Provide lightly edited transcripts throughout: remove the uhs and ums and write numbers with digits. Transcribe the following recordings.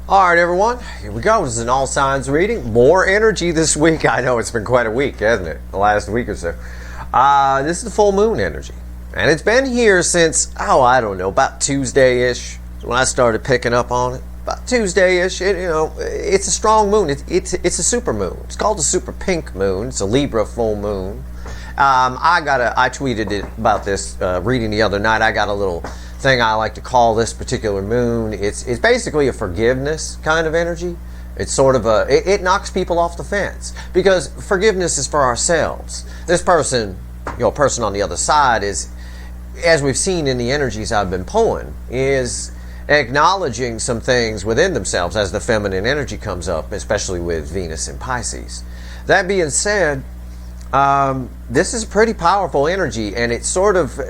All right, everyone, here we go. This is an all signs reading. More energy this week. I know it's been quite a week, hasn't it? The last week or so. This is the full moon energy. And it's been here since, I don't know, about Tuesday-ish when I started picking up on it. About Tuesday-ish. It's a strong moon. It's a super moon. It's called a super pink moon. It's a Libra full moon. I tweeted about this reading the other night. I got a little thing I like to call this particular moon. It's basically a forgiveness kind of energy. It's sort of it knocks people off the fence because forgiveness is for ourselves. This person, person on the other side is, as we've seen in the energies I've been pulling, is acknowledging some things within themselves as the feminine energy comes up, especially with Venus in Pisces. That being said, this is a pretty powerful energy, and it's sort of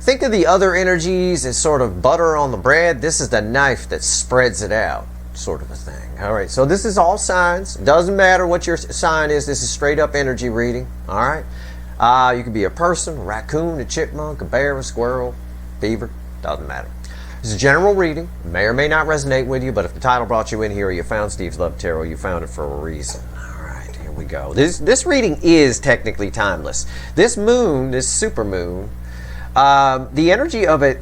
think of the other energies as sort of butter on the bread. This is the knife that spreads it out, sort of a thing. All right, so this is all signs. Doesn't matter what your sign is. This is straight up energy reading. All right, you could be a person, a raccoon, a chipmunk, a bear, a squirrel, beaver. Doesn't matter. It's a general reading. It may or may not resonate with you, but if the title brought you in here, or you found Steve's Love Tarot, you found it for a reason. All right, here we go. This reading is technically timeless. This moon, this super moon, the energy of it,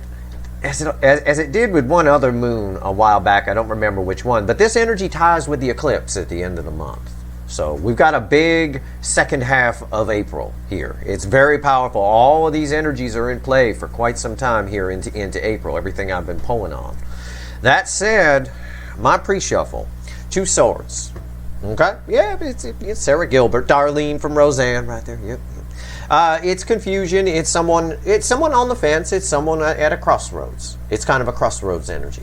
as it did with one other moon a while back, I don't remember which one, but this energy ties with the eclipse at the end of the month. So we've got a big second half of April here. It's very powerful. All of these energies are in play for quite some time here into April, everything I've been pulling on. That said, my pre-shuffle, 2 swords. Okay? Yeah, it's Sarah Gilbert, Darlene from Roseanne right there. Yep. It's confusion. It's someone on the fence. It's someone at a crossroads. It's kind of a crossroads energy.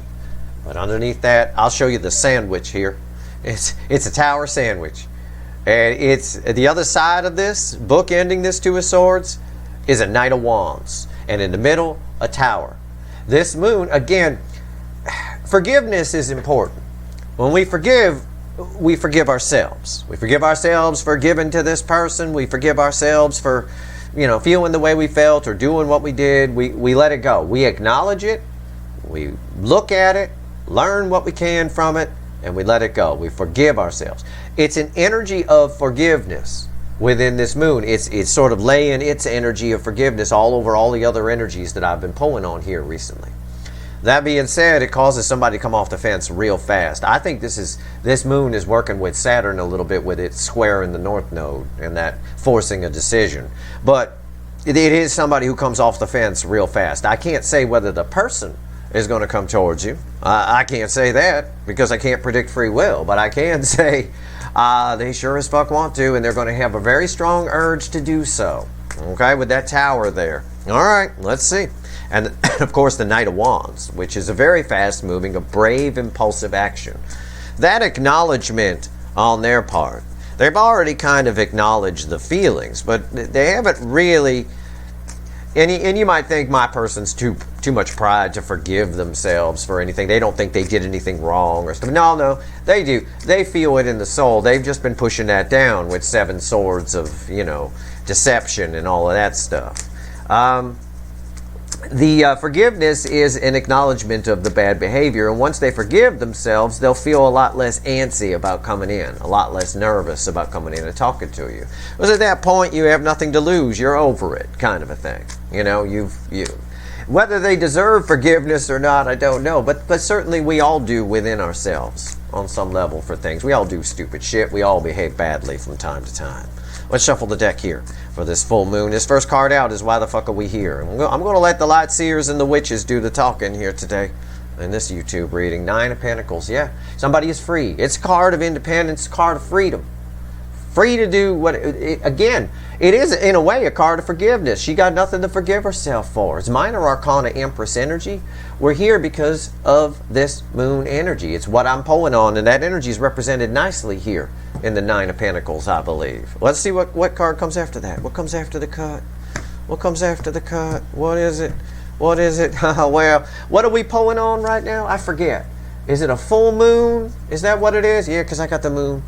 But underneath that, I'll show you the sandwich here. It's a tower sandwich. And it's the other side of this, bookending this 2 of swords, is a Knight of Wands. And in the middle, a tower. This moon, again, forgiveness is important. When we forgive ourselves. We forgive ourselves for giving to this person. We forgive ourselves for, feeling the way we felt or doing what we did. We let it go. We acknowledge it. We look at it, learn what we can from it, and we let it go. We forgive ourselves. It's an energy of forgiveness within this moon. It's sort of laying its energy of forgiveness all over all the other energies that I've been pulling on here recently. That being said, it causes somebody to come off the fence real fast. I think this moon is working with Saturn a little bit with its square in the North Node and that forcing a decision. But it is somebody who comes off the fence real fast. I can't say whether the person is going to come towards you. I can't say that because I can't predict free will. But I can say they sure as fuck want to, and they're going to have a very strong urge to do so. Okay, with that tower there. All right, let's see. And of course the Knight of Wands, which is a very fast moving, a brave, impulsive action. That acknowledgement on their part, they've already kind of acknowledged the feelings, but they haven't really, and you might think my person's too much pride to forgive themselves for anything. They don't think they did anything wrong or stuff. No, they do. They feel it in the soul. They've just been pushing that down with 7 swords of, deception and all of that stuff. The forgiveness is an acknowledgement of the bad behavior, and once they forgive themselves, they'll feel a lot less antsy about coming in, a lot less nervous about coming in and talking to you. Because at that point, you have nothing to lose. You're over it, kind of a thing. Whether they deserve forgiveness or not, I don't know, but certainly we all do within ourselves on some level for things. We all do stupid shit. We all behave badly from time to time. Let's shuffle the deck here for this full moon. This first card out is Why the Fuck Are We Here? I'm going to let the light seers and the witches do the talking here today in this YouTube reading. 9 of Pentacles. Yeah, somebody is free. It's a card of independence, a card of freedom. Free to do what, again, it is in a way a card of forgiveness. She got nothing to forgive herself for. It's Minor Arcana Empress energy. We're here because of this moon energy. It's what I'm pulling on, and that energy is represented nicely here in the 9 of Pentacles, I believe. Let's see what card comes after that. What comes after the cut? What comes after the cut? What is it? What is it? Well, what are we pulling on right now? I forget. Is it a full moon? Is that what it is? Yeah, because I got the moon.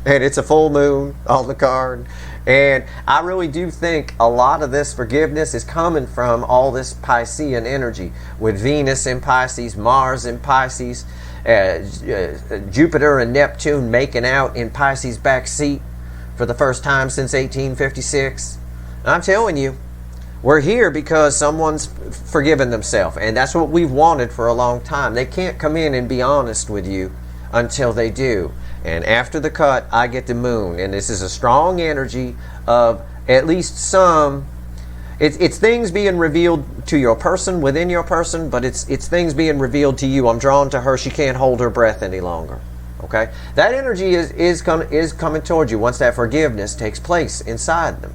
And it's a full moon on the card. And I really do think a lot of this forgiveness is coming from all this Piscean energy with Venus in Pisces, Mars in Pisces. Jupiter and Neptune making out in Pisces' back seat for the first time since 1856. I'm telling you, we're here because someone's forgiven themselves, and that's what we've wanted for a long time. They can't come in and be honest with you until they do. And after the cut, I get the moon, and this is a strong energy of at least some. It's things being revealed to your person, within your person, but it's things being revealed to you. I'm drawn to her. She can't hold her breath any longer. Okay, that energy is coming towards you once that forgiveness takes place inside them.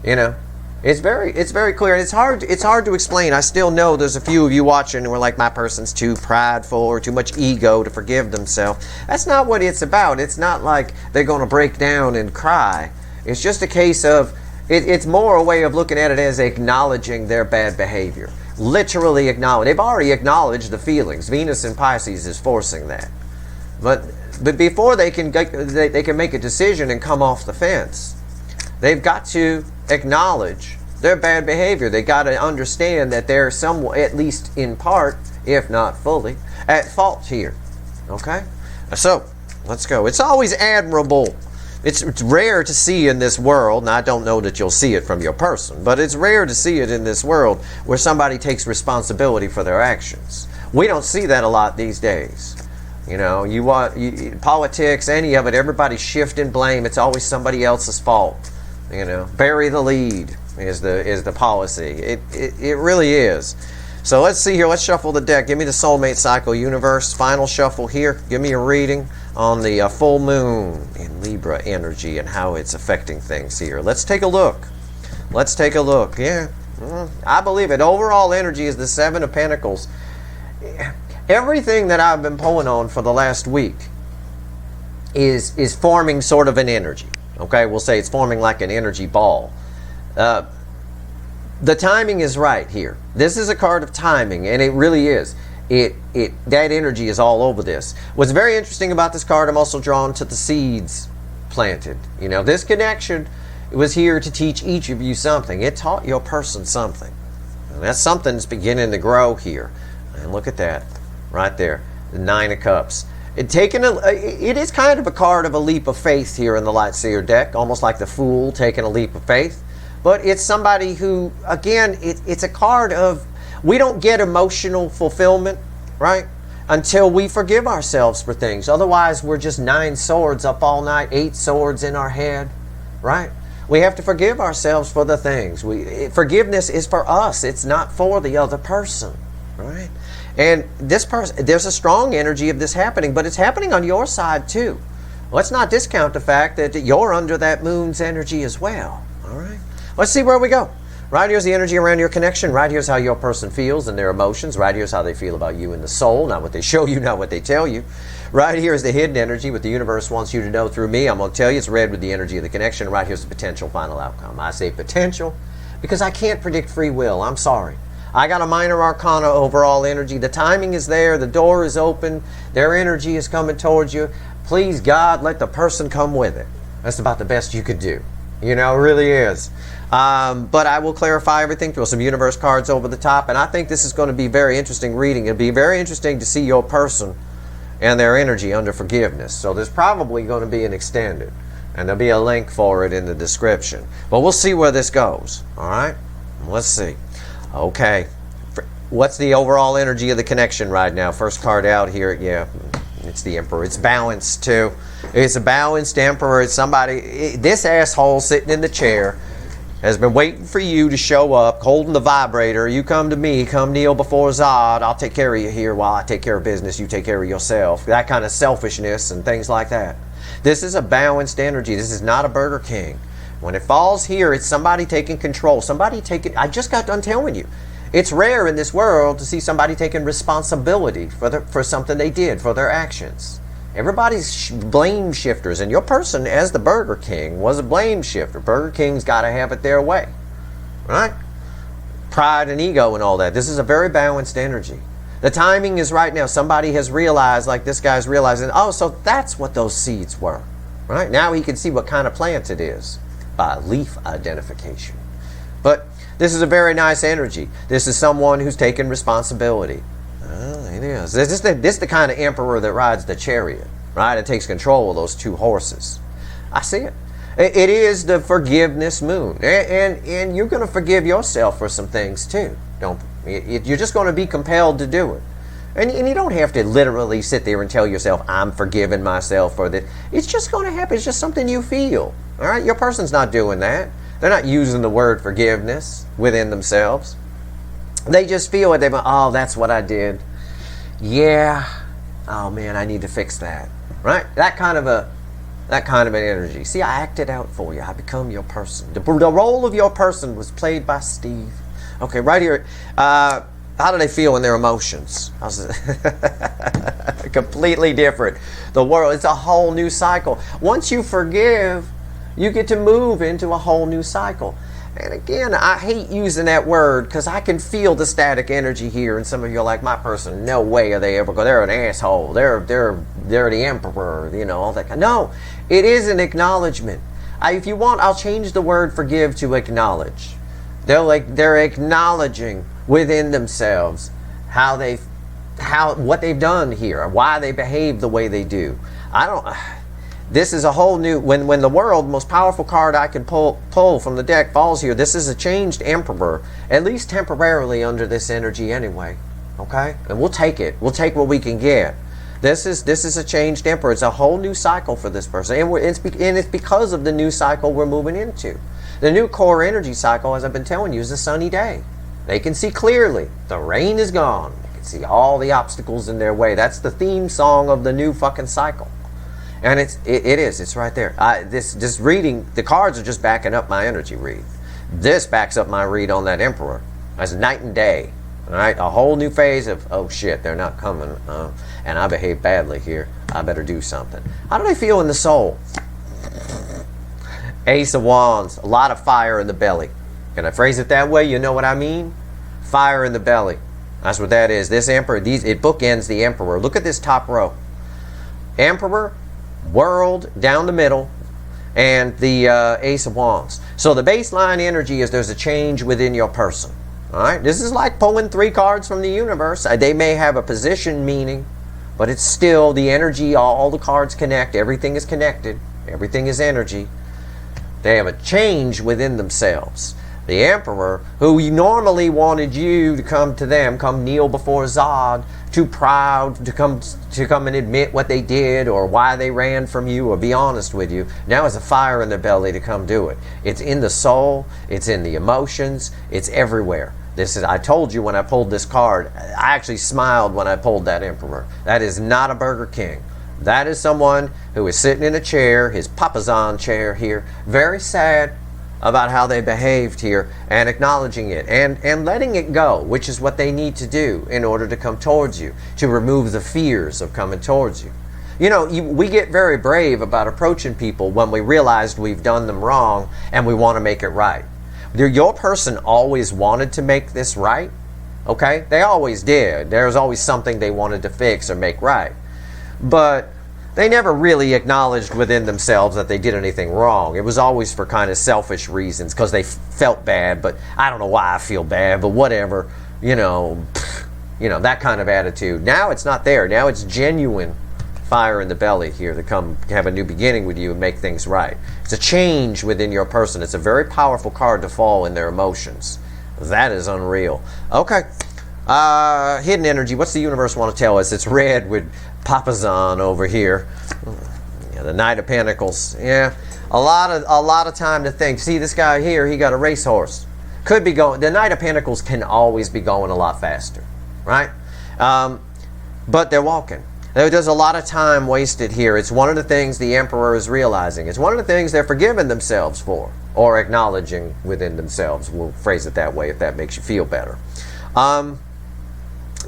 You know, it's very clear. It's hard to explain. I still know there's a few of you watching who are like, my person's too prideful or too much ego to forgive themselves. That's not what it's about. It's not like they're going to break down and cry. It's just a case of, it's more a way of looking at it as acknowledging their bad behavior. Literally acknowledge. They've already acknowledged the feelings. Venus in Pisces is forcing that. But before they can make a decision and come off the fence, they've got to acknowledge their bad behavior. They got to understand that they're somewhat, at least in part, if not fully, at fault here. Okay? So, let's go. It's always admirable. It's rare to see in this world, and I don't know that you'll see it from your person, but it's rare to see it in this world where somebody takes responsibility for their actions. We don't see that a lot these days. You know, politics, any of it, everybody's shifting blame. It's always somebody else's fault. You know, bury the lead is the policy. It really is. So let's see here. Let's shuffle the deck. Give me the soulmate cycle universe. Final shuffle here. Give me a reading on the full moon in Libra energy and how it's affecting things here. Let's take a look. Let's take a look. Yeah, I believe it. Overall energy is the Seven of Pentacles. Everything that I've been pulling on for the last week is forming sort of an energy. Okay, we'll say it's forming like an energy ball. The timing is right here. This is a card of timing, and it really is. That energy is all over this. What's very interesting about this card, I'm also drawn to the seeds planted. You know, this connection was here to teach each of you something. It taught your person something. And that something's beginning to grow here. And look at that, right there, the Nine of Cups. It is kind of a card of a leap of faith here in the Light Seer deck, almost like the Fool taking a leap of faith. But it's somebody who, again, it's a card of, we don't get emotional fulfillment, right, until we forgive ourselves for things. Otherwise, we're just 9 swords up all night, 8 swords in our head, right? We have to forgive ourselves for the things. Forgiveness is for us. It's not for the other person, right? And this person, there's a strong energy of this happening, but it's happening on your side too. Let's not discount the fact that you're under that moon's energy as well, all right? Let's see where we go. Right here's the energy around your connection. Right here's how your person feels and their emotions. Right here's how they feel about you in the soul, not what they show you, not what they tell you. Right here is the hidden energy, what the universe wants you to know through me. I'm going to tell you it's red with the energy of the connection. Right here's the potential final outcome. I say potential because I can't predict free will. I'm sorry. I got a minor arcana overall energy. The timing is there. The door is open. Their energy is coming towards you. Please, God, let the person come with it. That's about the best you could do. You know, it really is. But I will clarify everything, throw some universe cards over the top, and I think this is going to be very interesting reading. It'll be very interesting to see your person and their energy under forgiveness. So there's probably going to be an extended, and there'll be a link for it in the description. But we'll see where this goes, all right? Let's see. Okay. What's the overall energy of the connection right now? First card out here, yeah, it's the Emperor. It's balanced, too. It's a balanced Emperor. It's somebody, this asshole sitting in the chair has been waiting for you to show up, holding the vibrator. You come to me, come kneel before Zod. I'll take care of you here while I take care of business. You take care of yourself. That kind of selfishness and things like that. This is a balanced energy. This is not a Burger King. When it falls here, it's somebody taking control. Somebody taking, I just got done telling you, it's rare in this world to see somebody taking responsibility for something they did, for their actions. Everybody's blame shifters, and your person, as the Burger King, was a blame shifter. Burger King's got to have it their way, right? Pride and ego and all that. This is a very balanced energy. The timing is right now. Somebody has realized, like this guy's realizing, oh, so that's what those seeds were, right? Now he can see what kind of plant it is by leaf identification. But this is a very nice energy. This is someone who's taken responsibility. It is. This is the kind of emperor that rides the chariot, right? It takes control of those two horses. I see it. It is the forgiveness moon, and you're going to forgive yourself for some things too. You're just going to be compelled to do it, and you don't have to literally sit there and tell yourself, "I'm forgiving myself for this." It's just going to happen. It's just something you feel. All right, your person's not doing that. They're not using the word forgiveness within themselves. They just feel it. Oh, that's what I did. Yeah. Oh man, I need to fix that. Right? That kind of an energy. See, I acted out for you. I become your person. The role of your person was played by Steve. Okay, right here. How do they feel in their emotions? Completely different. The world, it's a whole new cycle. Once you forgive, you get to move into a whole new cycle. And again, I hate using that word because I can feel the static energy here. And some of you are like, my person, no way are they ever going. They're an asshole. They're the emperor. You know, all that. No, it is an acknowledgement. If you want, I'll change the word forgive to acknowledge. They're acknowledging within themselves what they've done here, why they behave the way they do. This is a whole new, when the world, most powerful card I can pull from the deck falls here, this is a changed emperor, at least temporarily under this energy anyway, okay? And we'll take it. We'll take what we can get. This is a changed emperor. It's a whole new cycle for this person. And it's because of the new cycle we're moving into. The new core energy cycle, as I've been telling you, is a sunny day. They can see clearly. The rain is gone. They can see all the obstacles in their way. That's the theme song of the new fucking cycle. And it's right there. This reading, the cards are just backing up my energy read. This backs up my read on that emperor. That's night and day. All right, a whole new phase of, oh shit, they're not coming, and I behaved badly here. I better do something. How do they feel in the soul? Ace of Wands, a lot of fire in the belly. Can I phrase it that way? You know what I mean? Fire in the belly. That's what that is. This emperor, it bookends the emperor. Look at this top row. Emperor, world down the middle, and the Ace of Wands. So the baseline energy is there's a change within your person. All right, this is like pulling 3 cards from the universe. They may have a position meaning, but it's still the energy. All the cards connect. Everything is connected. Everything is energy. They have a change within themselves. The emperor, who normally wanted you to come to them, come kneel before Zod, too proud to come and admit what they did or why they ran from you or be honest with you, now has a fire in their belly to come do it. It's in the soul, it's in the emotions, it's everywhere. I told you when I pulled this card, I actually smiled when I pulled that emperor. That is not a Burger King. That is someone who is sitting in a chair, his papasan chair here, very sad about how they behaved here, and acknowledging it and letting it go, which is what they need to do in order to come towards you, to remove the fears of coming towards you. You know, we get very brave about approaching people when we realized we've done them wrong and we want to make it right. Your person always wanted to make this right, okay? They always did. There was always something they wanted to fix or make right. But they never really acknowledged within themselves that they did anything wrong. It was always for kind of selfish reasons because they felt bad, but I don't know why I feel bad, but whatever, you know, that kind of attitude. Now it's not there. Now it's genuine fire in the belly here to come have a new beginning with you and make things right. It's a change within your person. It's a very powerful card to fall in their emotions. That is unreal. Okay. Hidden energy. What's the universe want to tell us? It's red with Papazon over here. Yeah, the Knight of Pentacles. Yeah, a lot of time to think. See this guy here? He got a racehorse. Could be going. The Knight of Pentacles can always be going a lot faster, right? But they're walking. There's a lot of time wasted here. It's one of the things the Emperor is realizing. It's one of the things they're forgiving themselves for, or acknowledging within themselves. We'll phrase it that way if that makes you feel better.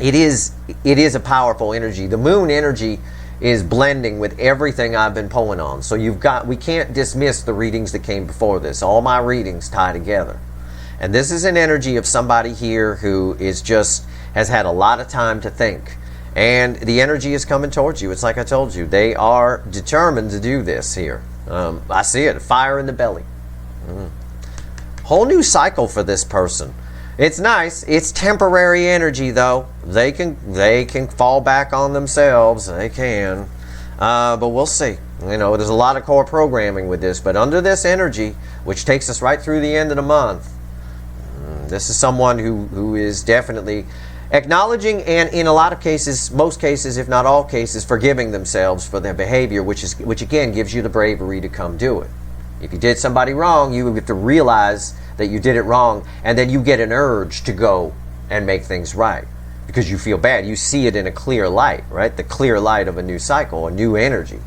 It is a powerful energy. The moon energy is blending with everything I've been pulling on. So we can't dismiss the readings that came before this. All my readings tie together. And this is an energy of somebody here who has had a lot of time to think. And the energy is coming towards you. It's like I told you. They are determined to do this here. I see it. Fire in the belly. Whole new cycle for this person. It's nice. It's temporary energy, though. They can fall back on themselves. They can. But we'll see. You know, there's a lot of core programming with this. But under this energy, which takes us right through the end of the month, this is someone who is definitely acknowledging and, in a lot of cases, most cases, if not all cases, forgiving themselves for their behavior, which again gives you the bravery to come do it. If you did somebody wrong, you have to realize that you did it wrong, and then you get an urge to go and make things right because you feel bad. You see it in a clear light, right? The clear light of a new cycle, a new energy.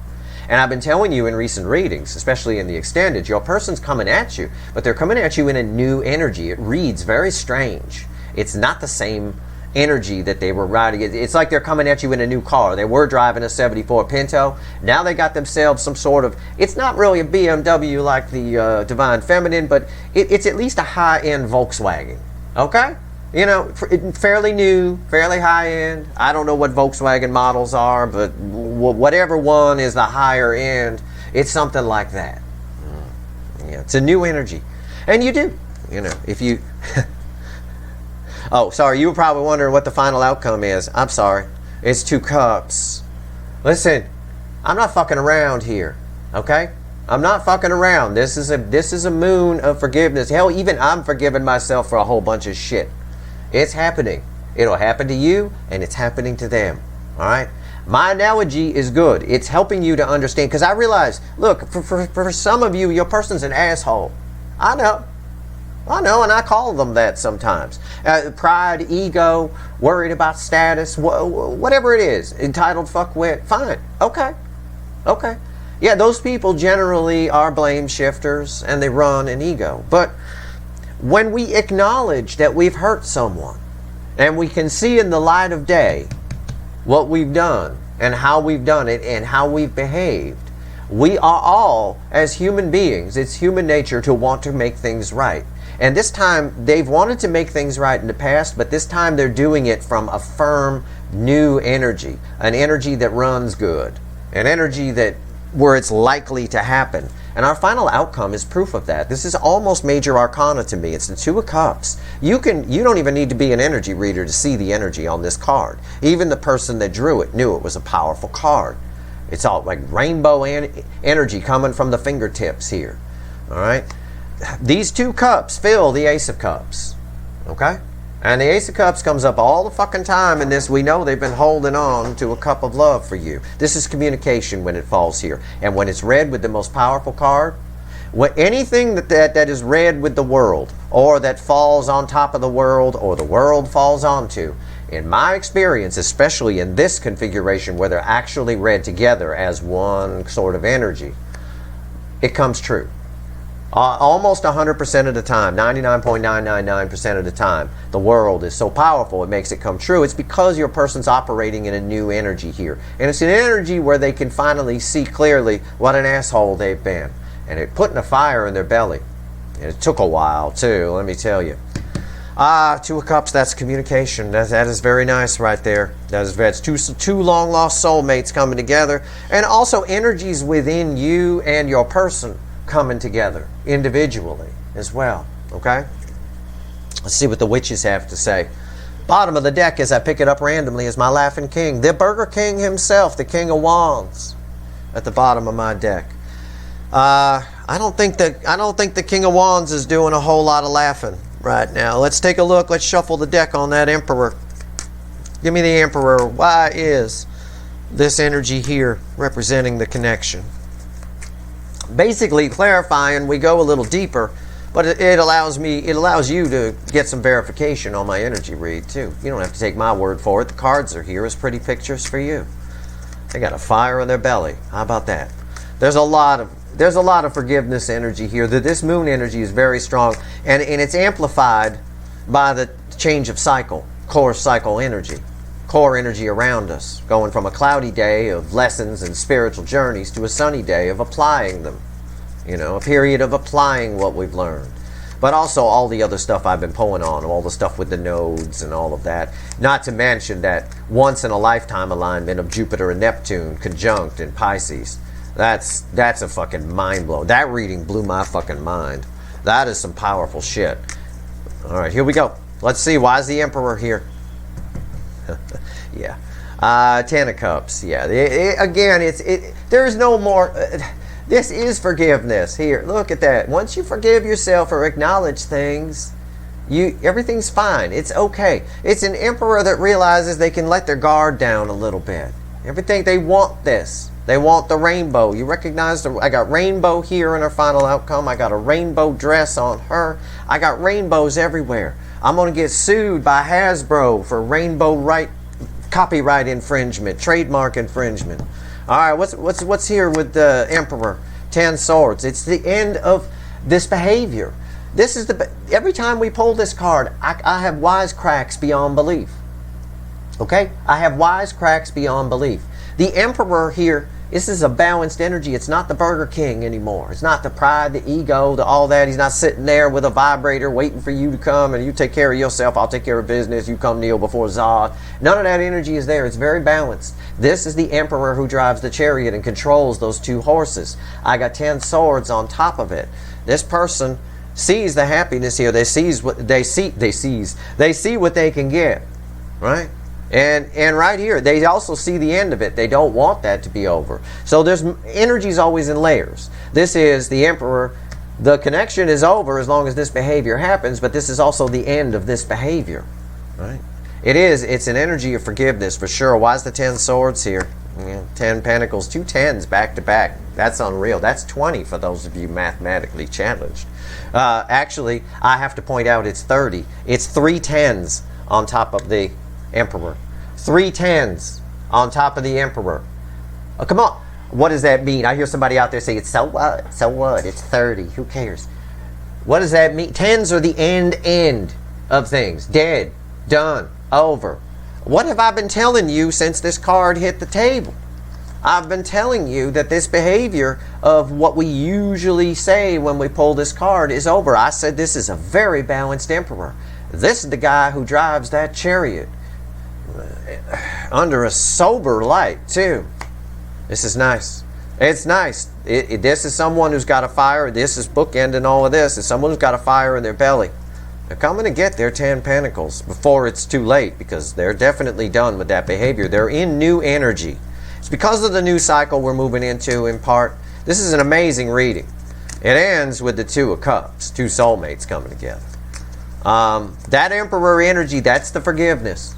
And I've been telling you in recent readings, especially in the extended, your person's coming at you, but they're coming at you in a new energy. It reads very strange. It's not the same energy that they were riding. It's like they're coming at you in a new car. They were driving a 74 Pinto. Now they got themselves some sort of, it's not really a BMW like the Divine Feminine, but it's at least a high-end Volkswagen. Okay? You know, fairly new, fairly high-end. I don't know what Volkswagen models are, but whatever one is the higher end, it's something like that. Yeah, it's a new energy. And you do, you know, if you... Oh, sorry, you were probably wondering what the final outcome is. I'm sorry. It's 2 cups. Listen, I'm not fucking around here, okay? I'm not fucking around. This is a moon of forgiveness. Hell, even I'm forgiving myself for a whole bunch of shit. It's happening. It'll happen to you, and it's happening to them, all right? My analogy is good. It's helping you to understand, because I realize, look, for some of you, your person's an asshole. I know, and I call them that sometimes. Pride, ego, worried about status, whatever it is. Entitled, fuckwit, fine. Okay. Yeah, those people generally are blame shifters and they run an ego. But when we acknowledge that we've hurt someone and we can see in the light of day what we've done and how we've done it and how we've behaved, we are all, as human beings, it's human nature to want to make things right. And this time, they've wanted to make things right in the past, but this time they're doing it from a firm, new energy. An energy that runs good. An energy that where it's likely to happen. And our final outcome is proof of that. This is almost major arcana to me. It's the 2 of Cups. You don't even need to be an energy reader to see the energy on this card. Even the person that drew it knew it was a powerful card. It's all like rainbow energy coming from the fingertips here. All right? These 2 cups fill the Ace of Cups, okay? And the Ace of Cups comes up all the fucking time in this. We know they've been holding on to a cup of love for you. This is communication when it falls here. And when it's read with the most powerful card, anything that is read with the world, or that falls on top of the world, or the world falls onto, in my experience, especially in this configuration where they're actually read together as one sort of energy, it comes true. Almost 100% of the time, 99.999% of the time, the world is so powerful it makes it come true. It's because your person's operating in a new energy here. And it's an energy where they can finally see clearly what an asshole they've been. And it putting a fire in their belly. And it took a while too, let me tell you. 2 of Cups, that's communication. That is very nice right there. That's two long lost soulmates coming together. And also energies within you and your person coming together individually as well, okay? Let's see what the witches have to say. Bottom of the deck, as I pick it up randomly, is my laughing king, the Burger King himself, the King of Wands, at the bottom of my deck. I don't think the King of Wands is doing a whole lot of laughing right now. Let's take a look. Let's shuffle the deck on that Emperor. Give me the Emperor. Why is this energy here representing the connection? Basically clarifying, we go a little deeper, but it allows you to get some verification on my energy read too. You don't have to take my word for it. The cards are here as pretty pictures for you. They got a fire in their belly. How about that? There's a lot of forgiveness energy here. This moon energy is very strong, and it's amplified by the change of cycle, core cycle energy. Core energy around us, going from a cloudy day of lessons and spiritual journeys to a sunny day of applying them. You know, a period of applying what we've learned. But also all the other stuff I've been pulling on, all the stuff with the nodes and all of that. Not to mention that once in a lifetime alignment of Jupiter and Neptune conjunct in Pisces. That's a fucking mind blow. That reading blew my fucking mind. That is some powerful shit. All right, here we go. Let's see, why is the Emperor here? Yeah. Ten of Cups. Yeah. Again, there's no more. This is forgiveness. Here, look at that. Once you forgive yourself or acknowledge things, everything's fine. It's okay. It's an Emperor that realizes they can let their guard down a little bit. Everything, they want this. They want the rainbow. You recognize I got rainbow here in her final outcome. I got a rainbow dress on her. I got rainbows everywhere. I'm going to get sued by Hasbro for rainbow copyright infringement, trademark infringement. All right, what's here with the Emperor? 10 Swords. It's the end of this behavior. This is every time we pull this card, I have wisecracks beyond belief. Okay? I have wisecracks beyond belief. The Emperor here, this is a balanced energy. It's not the Burger King anymore. It's not the pride, the ego, all that. He's not sitting there with a vibrator waiting for you to come and you take care of yourself, I'll take care of business, you come kneel before Zod. None of that energy is there. It's very balanced. This is the Emperor who drives the chariot and controls those 2 horses. I got 10 swords on top of it. This person sees the happiness here. They see what they can get, right? And right here, they also see the end of it. They don't want that to be over. So there's energy's always in layers. This is the Emperor. The connection is over as long as this behavior happens, but this is also the end of this behavior, right? It's an energy of forgiveness for sure. Why is the 10 swords here? 10 pentacles, 2 10s back to back. That's unreal. That's 20 for those of you mathematically challenged. Actually, I have to point out it's 30. It's 3 10s on top of the Emperor. 3 10s on top of the Emperor. Oh, come on. What does that mean? I hear somebody out there say, "It's so what? So what? It's 30. Who cares?" What does that mean? 10s are the end of things. Dead. Done. Over. What have I been telling you since this card hit the table? I've been telling you that this behavior of what we usually say when we pull this card is over. I said this is a very balanced Emperor. This is the guy who drives that chariot under a sober light too. This is nice. It's nice. This is someone who's got a fire. This is bookending all of this. It's someone who's got a fire in their belly. They're coming to get their 10 pentacles before it's too late, because they're definitely done with that behavior. They're in new energy. It's because of the new cycle we're moving into, in part. This is an amazing reading. It ends with the 2 of Cups, 2 soulmates coming together. That Emperor energy, that's the forgiveness.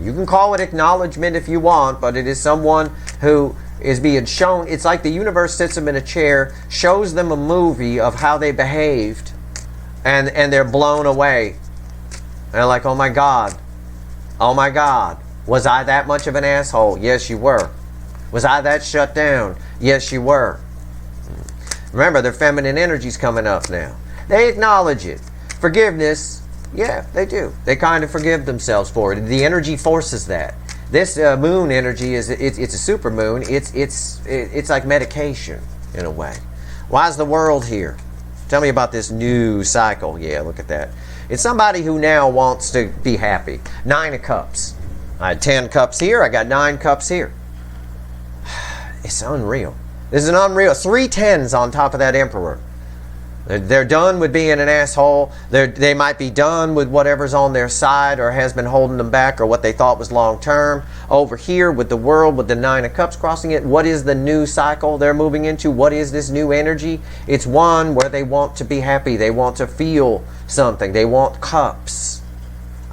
You can call it acknowledgement if you want, but it is someone who is being shown. It's like the universe sits them in a chair, shows them a movie of how they behaved, and they're blown away. And they're like, oh my God, was I that much of an asshole? Yes, you were. Was I that shut down? Yes, you were. Remember, their feminine energy's coming up now. They acknowledge it. Forgiveness, yeah, they do. They kind of forgive themselves for it. The energy forces that. This moon energy it's a super moon. It's like medication in a way. Why is the World here? Tell me about this new cycle. Yeah, look at that. It's somebody who now wants to be happy. 9 of Cups. I had 10 cups here. I got 9 cups here. It's unreal. This is an unreal. 3 10s on top of that Emperor. They're done with being an asshole. They might be done with whatever's on their side or has been holding them back, or what they thought was long term. Over here with the World, with the 9 of Cups crossing it, what is the new cycle they're moving into? What is this new energy? It's one where they want to be happy. They want to feel something. They want cups.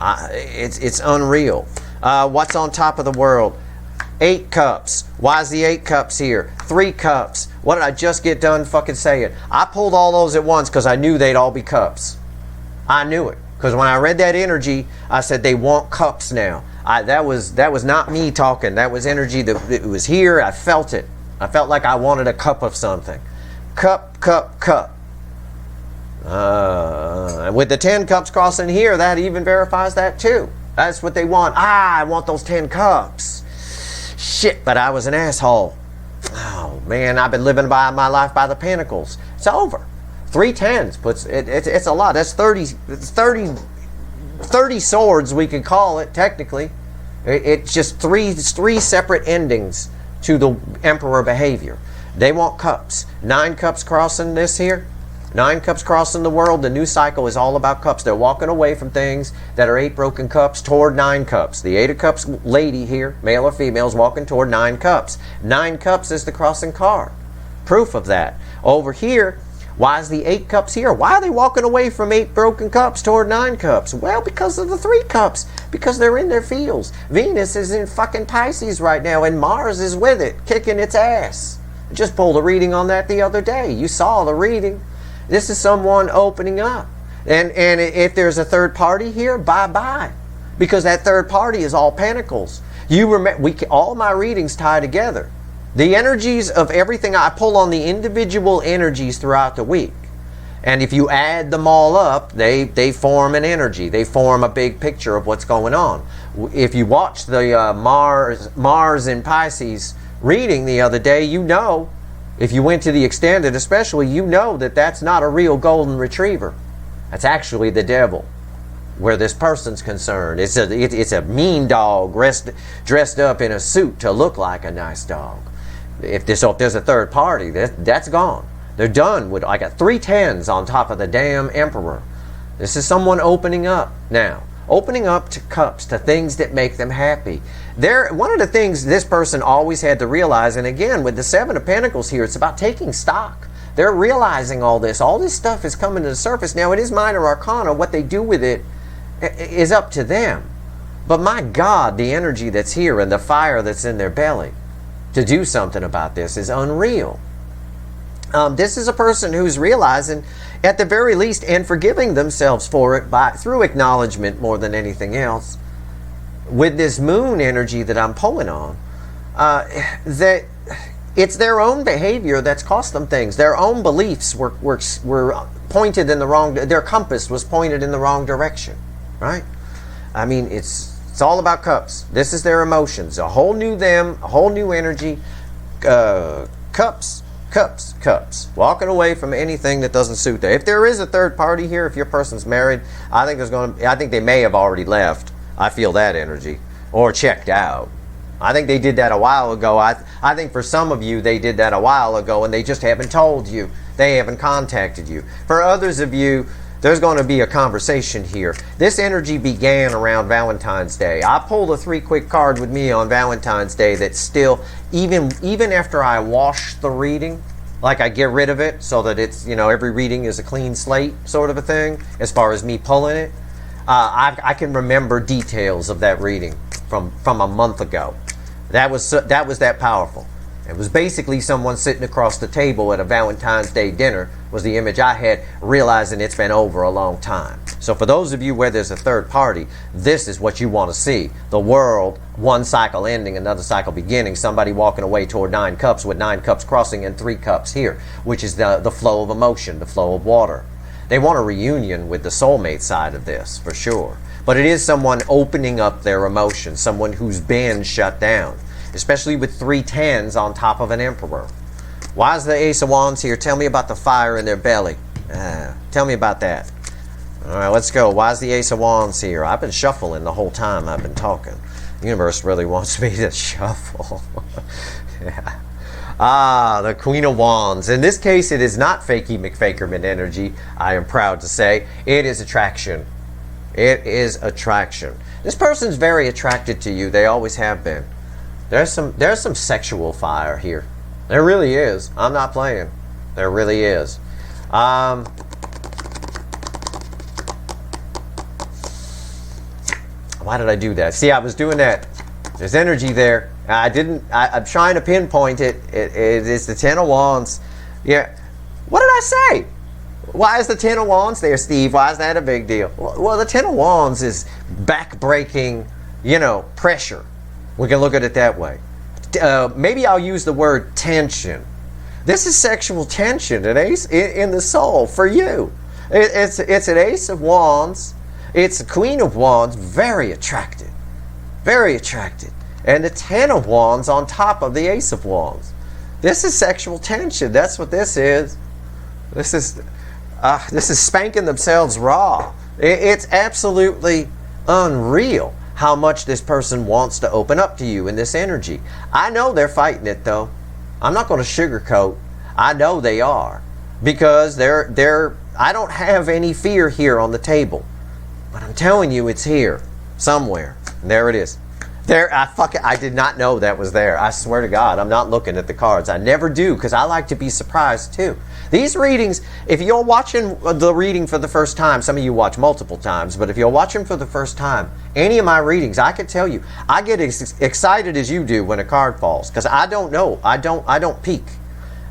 It's unreal. What's on top of the World? 8 cups. Why is the 8 cups here? 3 cups. What did I just get done fucking saying? I pulled all those at once because I knew they'd all be cups. I knew it. Because when I read that energy, I said they want cups now. That was not me talking. That was energy that was here. I felt it. I felt like I wanted a cup of something. Cup, cup, cup. With the 10 cups crossing here, that even verifies that too. That's what they want. I want those 10 cups. Shit, but I was an asshole. Oh man, I've been living by my life by the pentacles. It's over. 3 10s puts it's a lot. That's 30. It's 30 swords, we could call it technically. It's just three separate endings to the Emperor behavior. They want cups. 9 cups crossing this here. 9 cups crossing the world. The new cycle is all about cups. They're walking away from things that are 8 broken cups toward 9 cups. The 8 of cups lady here, male or female, is walking toward 9 cups. 9 cups is the crossing card. Proof of that. Over here, why is the 8 cups here? Why are they walking away from 8 broken cups toward 9 cups? Well, because of the 3 cups. Because they're in their fields. Venus is in fucking Pisces right now, and Mars is with it, kicking its ass. I just pulled a reading on that the other day. You saw the reading. This is someone opening up. And if there's a third party here, bye-bye. Because that third party is all pentacles. You remember, all my readings tie together. The energies of everything, I pull on the individual energies throughout the week. And if you add them all up, they form an energy. They form a big picture of what's going on. If you watched the Mars in Pisces reading the other day, you know, if you went to the extended especially, you know that that's not a real golden retriever. That's actually the devil, where this person's concerned. It's a mean dog dressed up in a suit to look like a nice dog. If there's a third party, that's gone. They're done with, I got 3 10s on top of the damn emperor. This is someone opening up now. Opening up to cups, to things that make them happy. One of the things this person always had to realize, and again, with the 7 of Pentacles here, it's about taking stock. They're realizing all this. All this stuff is coming to the surface. Now, it is minor arcana. What they do with it is up to them. But my God, the energy that's here and the fire that's in their belly to do something about this is unreal. This is a person who's realizing, at the very least, and forgiving themselves for it through acknowledgement more than anything else, with this moon energy that I'm pulling on, that it's their own behavior that's cost them things. Their own beliefs were pointed in the wrong, their compass was pointed in the wrong direction, right? I mean, it's all about cups. This is their emotions, a whole new them, a whole new energy, cups. Walking away from anything that doesn't suit them. If there is a third party here, if your person's married, I think they may have already left. I feel that energy. Or checked out. I think they did that a while ago. I think for some of you, they did that a while ago and they just haven't told you. They haven't contacted you. For others of you, there's going to be a conversation here. This energy began around Valentine's Day. I pulled a 3 quick card with me on Valentine's Day that still, even after I wash the reading, like I get rid of it so that it's, every reading is a clean slate sort of a thing, as far as me pulling it, I can remember details of that reading from a month ago. That was that powerful. It was basically someone sitting across the table at a Valentine's Day dinner was the image I had, realizing it's been over a long time. So for those of you where there's a third party, this is what you want to see. The world, one cycle ending, another cycle beginning, somebody walking away toward 9 cups with 9 cups crossing and 3 cups here, which is the flow of emotion, the flow of water. They want a reunion with the soulmate side of this, for sure. But it is someone opening up their emotions, someone who's been shut down, especially with 3 10s on top of an emperor. Why is the Ace of Wands here? Tell me about the fire in their belly. Tell me about that. All right, let's go. Why is the Ace of Wands here? I've been shuffling the whole time I've been talking. The universe really wants me to shuffle. Yeah. The Queen of Wands. In this case, it is not fakey McFakerman energy, I am proud to say. It is attraction. It is attraction. This person's very attracted to you. They always have been. There's some sexual fire here. There really is. I'm not playing. There really is. Why did I do that? See, I was doing that. There's energy there. I'm trying to pinpoint it. It is the 10 of Wands. Yeah. What did I say? Why is the 10 of Wands there, Steve? Why is that a big deal? Well, the 10 of Wands is back-breaking, pressure. We can look at it that way. Maybe I'll use the word tension. This is sexual tension, an ace in the soul for you. It's an Ace of Wands. It's a Queen of Wands, very attracted. Very attracted. And the 10 of Wands on top of the Ace of Wands. This is sexual tension. That's what this is. This is spanking themselves raw. It's absolutely unreal how much this person wants to open up to you in this energy. I know they're fighting it, though. I'm not going to sugarcoat. I know they are. because I don't have any fear here on the table, but I'm telling you it's here somewhere. And there it is. I did not know that was there. I swear to God, I'm not looking at the cards. I never do, because I like to be surprised too. These readings, if you're watching the reading for the first time, some of you watch multiple times, but if you're watching for the first time, any of my readings, I can tell you, I get as excited as you do when a card falls, because I don't know. I don't peek.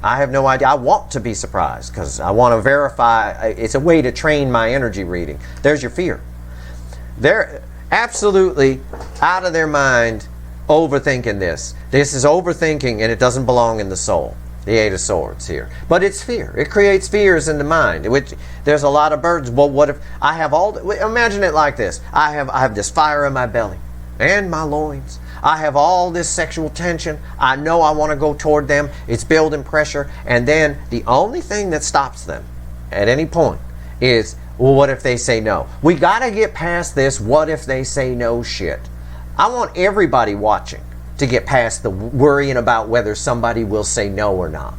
I have no idea. I want to be surprised because I want to verify. It's a way to train my energy reading. There's your fear. They're absolutely out of their mind overthinking this. This is overthinking, and it doesn't belong in the soul. The Eight of Swords here. But it's fear. It creates fears in the mind. Which there's a lot of burdens. Well, what if I have imagine it like this. I have this fire in my belly and my loins. I have all this sexual tension. I know I want to go toward them. It's building pressure. And then the only thing that stops them at any point is, well, what if they say no? We got to get past this what if they say no shit. I want everybody watching to get past the worrying about whether somebody will say no or not.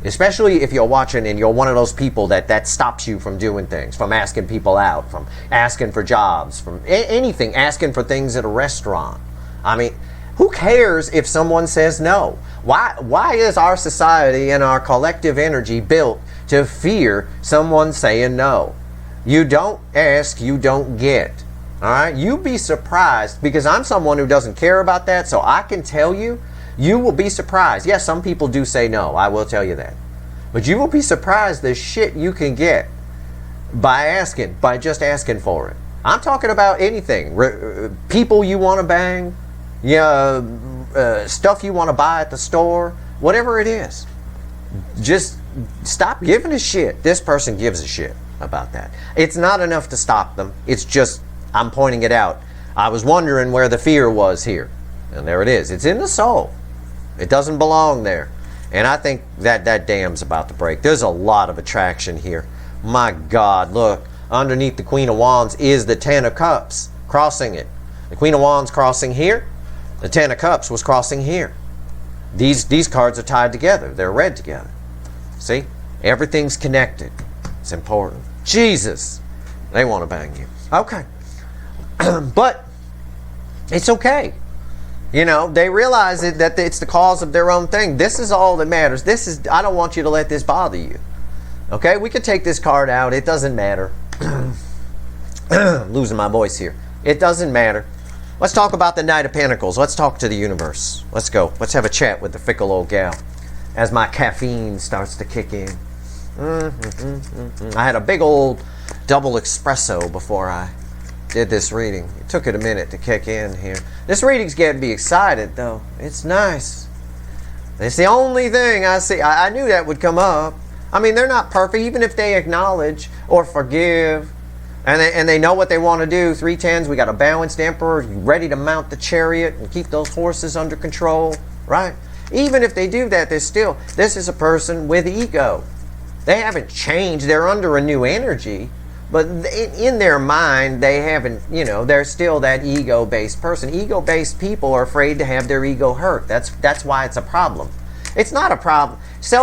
Especially if you're watching and you're one of those people that stops you from doing things, from asking people out, from asking for jobs, from anything, asking for things at a restaurant. I mean, who cares if someone says no? Why is our society and our collective energy built to fear someone saying no? You don't ask, you don't get. All right? You'd be surprised, because I'm someone who doesn't care about that, so I can tell you, you will be surprised. Yes, some people do say no, I will tell you that. But you will be surprised the shit you can get by just asking for it. I'm talking about anything. People you want to bang, stuff you want to buy at the store, whatever it is. Just stop giving a shit. This person gives a shit about that. It's not enough to stop them. It's just, I'm pointing it out. I was wondering where the fear was here. And there it is. It's in the soul. It doesn't belong there. And I think that dam's about to break. There's a lot of attraction here. My God, look. Underneath the Queen of Wands is the Ten of Cups crossing it. The Queen of Wands crossing here. The Ten of Cups was crossing here. These cards are tied together. They're read together. See? Everything's connected. It's important. Jesus! They want to bang you. Okay. But it's okay. They realize that it's the cause of their own thing. This is all that matters. I don't want you to let this bother you. Okay? We could take this card out. It doesn't matter. Losing my voice here. It doesn't matter. Let's talk about the Knight of Pentacles. Let's talk to the universe. Let's go. Let's have a chat with the fickle old gal as my caffeine starts to kick in. I had a big old double espresso before I did this reading. It took it a minute to kick in here. This reading's getting me excited, though. It's nice. It's the only thing I see. I knew that would come up. I mean, they're not perfect, even if they acknowledge or forgive, and they know what they want to do. 310s, we got a balanced emperor, ready to mount the chariot and keep those horses under control, right? Even if they do that, this is a person with ego. They haven't changed. They're under a new energy. But in their mind, they haven't, they're still that ego-based person. Ego-based people are afraid to have their ego hurt. That's why it's a problem. It's not a problem.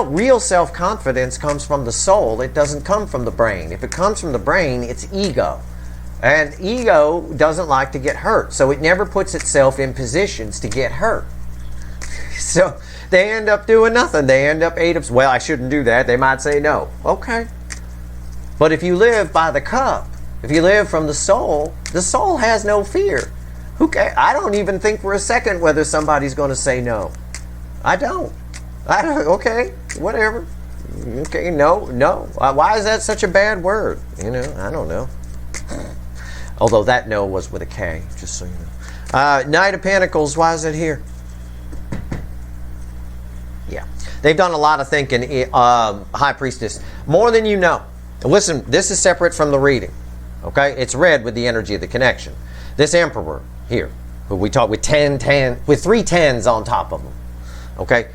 Real self-confidence comes from the soul. It doesn't come from the brain. If it comes from the brain, it's ego. And ego doesn't like to get hurt. So it never puts itself in positions to get hurt. So they end up doing nothing. They end up well, I shouldn't do that. They might say no. Okay. But if you live by the cup, if you live from the soul has no fear. Who cares? I don't even think for a second whether somebody's going to say no. I don't. Okay, whatever. Okay, no. Why is that such a bad word? I don't know. Although that no was with a K, just so you know. Knight of Pentacles, why is it here? Yeah. They've done a lot of thinking, High Priestess. More than you know. Listen, this is separate from the reading. Okay? It's read with the energy of the connection. This Emperor here, who we talk with 10, with 3 10s on top of them. Okay?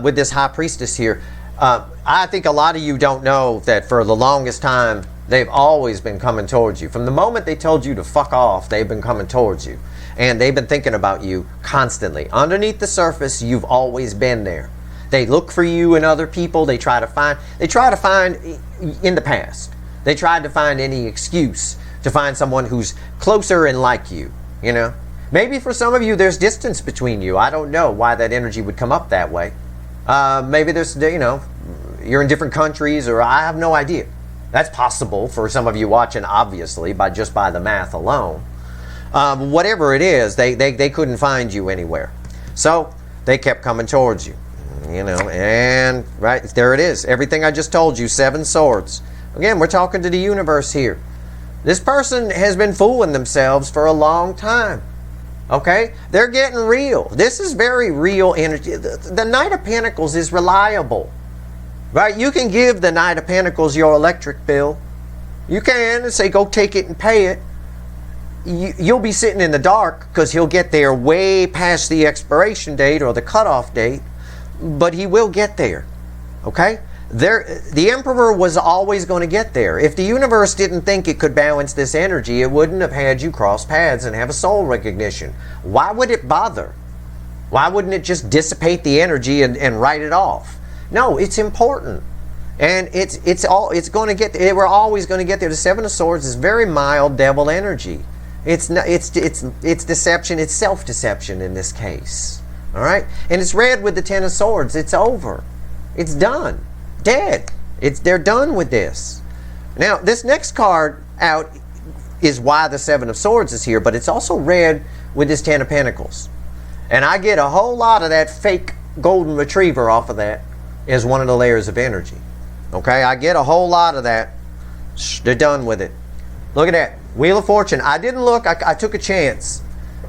With this High Priestess here, I think a lot of you don't know that for the longest time, they've always been coming towards you. From the moment they told you to fuck off, they've been coming towards you. And they've been thinking about you constantly. Underneath the surface, you've always been there. They look for you in other people. They try to find in the past. They tried to find any excuse to find someone who's closer and like you, you know. Maybe for some of you there's distance between you. I don't know why that energy would come up that way. Maybe there's, you know, you're in different countries, or I have no idea. That's possible for some of you watching, obviously, by the math alone. Whatever it is, they couldn't find you anywhere. So they kept coming towards you, you know, and right there it is. Everything I just told you, 7 swords. Again, we're talking to the universe here. This person has been fooling themselves for a long time. Okay? They're getting real. This is very real energy. The Knight of Pentacles is reliable. Right? You can give the Knight of Pentacles your electric bill. You can say, go take it and pay it. You'll be sitting in the dark because he'll get there way past the expiration date or the cutoff date, but he will get there. Okay? The Emperor was always going to get there. If the universe didn't think it could balance this energy, it wouldn't have had you cross paths and have a soul recognition. Why would it bother? Why wouldn't it just dissipate the energy and write it off? No, it's important. And it's going to get there. We're always going to get there. The 7 of Swords is very mild devil energy. It's deception. It's self-deception in this case. All right? And it's red with the 10 of Swords. It's over. It's done. Dead. They're done with this. Now, this next card out is why the 7 of Swords is here, but it's also red with this 10 of Pentacles. And I get a whole lot of that fake golden retriever off of that as one of the layers of energy. Okay? I get a whole lot of that. They're done with it. Look at that. Wheel of Fortune. I didn't look. I took a chance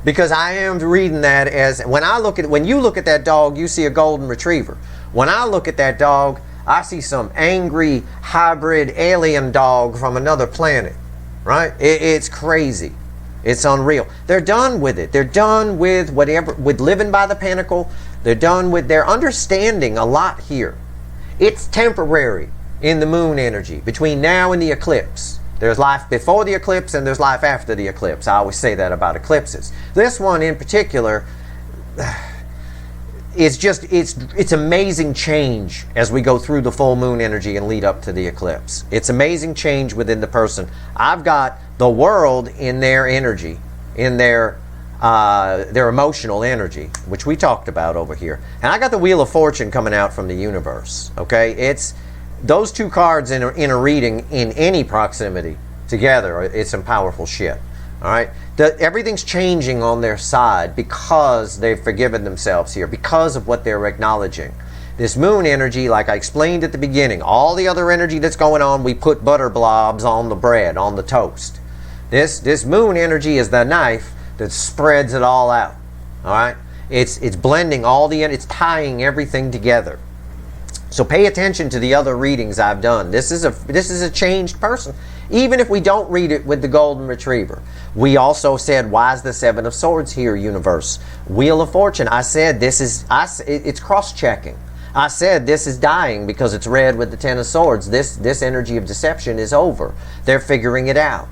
because I am reading that as when you look at that dog, you see a golden retriever. When I look at that dog, I see some angry hybrid alien dog from another planet. Right? It's crazy. It's unreal. They're done with it. They're done with with living by the pentacle. They're understanding a lot here. It's temporary in the moon energy between now and the eclipse. There's life before the eclipse and there's life after the eclipse. I always say that about eclipses. This one in particular, it's amazing change as we go through the full moon energy and lead up to the eclipse. It's amazing change within the person. I've got the world in their energy, in their emotional energy, which we talked about over here. And I got the Wheel of Fortune coming out from the universe. Okay? It's those two cards in a reading in any proximity together. It's some powerful shit. All right? Everything's changing on their side because they've forgiven themselves here, because of what they're acknowledging. This moon energy, like I explained at the beginning, all the other energy that's going on, we put butter blobs on the bread, on the toast. This moon energy is the knife that spreads it all out. All right? It's blending it's tying everything together. So pay attention to the other readings I've done. This is a changed person. Even if we don't read it with the golden retriever. We also said, why is the 7 of Swords here, universe? Wheel of Fortune. I said it's cross-checking. I said this is dying because it's red with the 10 of Swords. This energy of deception is over. They're figuring it out.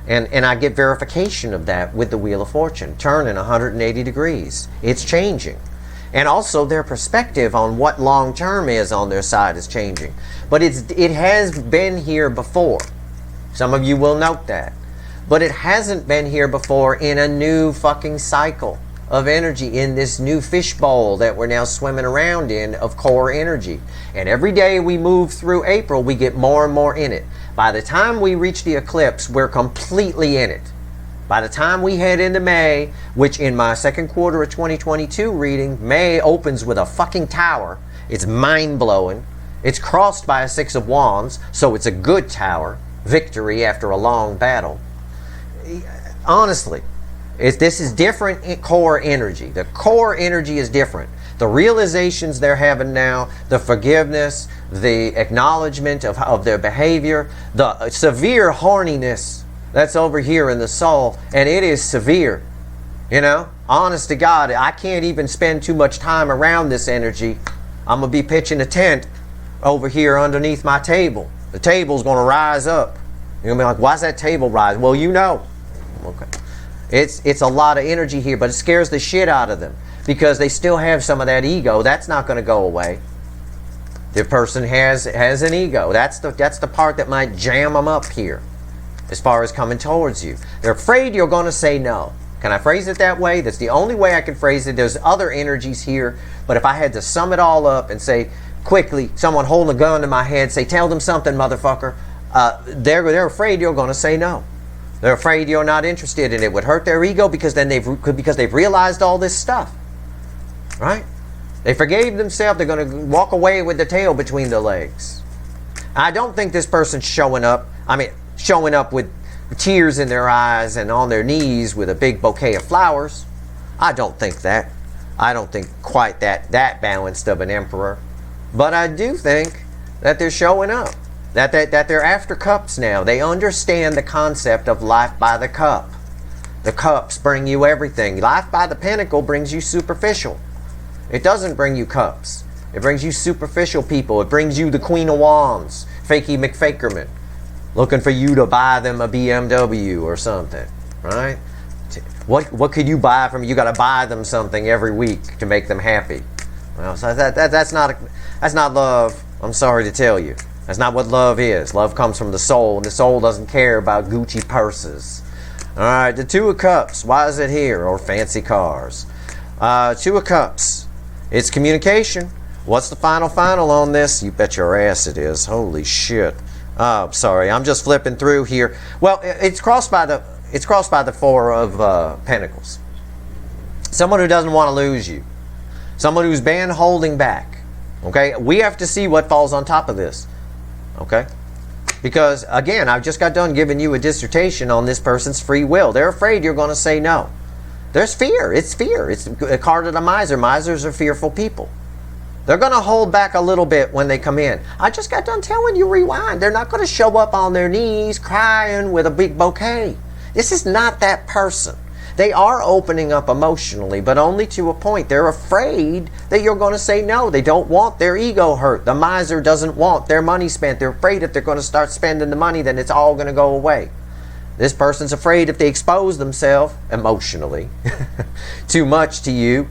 And I get verification of that with the Wheel of Fortune, turning 180 degrees. It's changing. And also their perspective on what long-term is on their side is changing. But it has been here before. Some of you will note that. But it hasn't been here before in a new fucking cycle of energy, in this new fishbowl that we're now swimming around in of core energy. And every day we move through April, we get more and more in it. By the time we reach the eclipse, we're completely in it. By the time we head into May, which in my second quarter of 2022 reading, May opens with a fucking tower. It's mind-blowing. It's crossed by a 6 of Wands, so it's a good tower. Victory after a long battle. Honestly, this is different core energy. The core energy is different. The realizations they're having now, the forgiveness, the acknowledgement of their behavior, the severe horniness that's over here in the soul, and it is severe. You know, honest to God, I can't even spend too much time around this energy. I'm going to be pitching a tent over here underneath my table. The table's going to rise up. You're going to be like, why's that table rise? Well, you know. Okay. It's a lot of energy here, but it scares the shit out of them because they still have some of that ego. That's not going to go away. The person has an ego. That's the part that might jam them up here as far as coming towards you. They're afraid you're going to say no. Can I phrase it that way? That's the only way I can phrase it. There's other energies here, but if I had to sum it all up and say quickly, someone holding a gun to my head, say, tell them something, motherfucker, they're afraid you're going to say no. They're afraid you're not interested, and it would hurt their ego because then they've realized all this stuff, right? They forgave themselves. They're going to walk away with the tail between their legs. I don't think this person's showing up with tears in their eyes and on their knees with a big bouquet of flowers. I don't think that. I don't think quite that balanced of an emperor. But I do think that they're showing up. That they're after cups now. They understand the concept of life by the cup. The cups bring you everything. Life by the pentacle brings you superficial. It doesn't bring you cups. It brings you superficial people. It brings you the Queen of Wands, Fakey McFakerman, looking for you to buy them a BMW or something, right? What could you buy from? You got to buy them something every week to make them happy. Well, so that's not love. I'm sorry to tell you. That's not what love is. Love comes from the soul, and the soul doesn't care about Gucci purses. All right, the Two of Cups. Why is it here? Or fancy cars. Two of Cups. It's communication. What's the final on this? You bet your ass it is. Holy shit. Sorry, I'm just flipping through here. Well, it's crossed by the Four of Pentacles. Someone who doesn't want to lose you. Someone who's been holding back. Okay, we have to see what falls on top of this. Okay, because again, I've just got done giving you a dissertation on this person's free will. They're afraid you're going to say no. There's fear. It's fear. It's a card of the miser. Misers are fearful people. They're going to hold back a little bit when they come in. I just got done telling you, rewind. They're not going to show up on their knees crying with a big bouquet. This is not that person. They are opening up emotionally, but only to a point. They're afraid that you're going to say no. They don't want their ego hurt. The miser doesn't want their money spent. They're afraid if they're going to start spending the money, then it's all going to go away. This person's afraid if they expose themselves emotionally too much to you,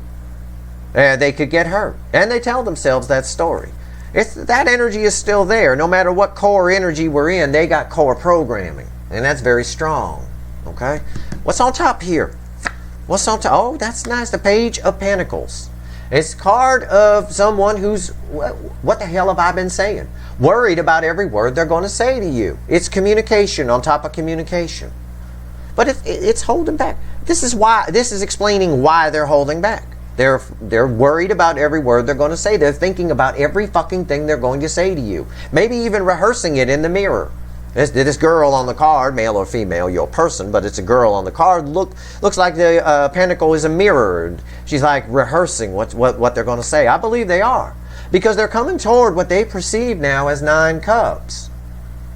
they could get hurt. And they tell themselves that story. That energy is still there. No matter what core energy we're in, they got core programming. And that's very strong. Okay? What's on top here? What's on top? Oh, that's nice. The Page of Pentacles. It's a card of someone who's, what the hell have I been saying? Worried about every word they're going to say to you. It's communication on top of communication. But it's holding back. This is explaining why they're holding back. They're worried about every word they're going to say. They're thinking about every fucking thing they're going to say to you. Maybe even rehearsing it in the mirror. This girl on the card, male or female, your person, but it's a girl on the card, looks like the pentacle is a mirror. And she's like rehearsing what they're going to say. I believe they are. Because they're coming toward what they perceive now as 9 cups.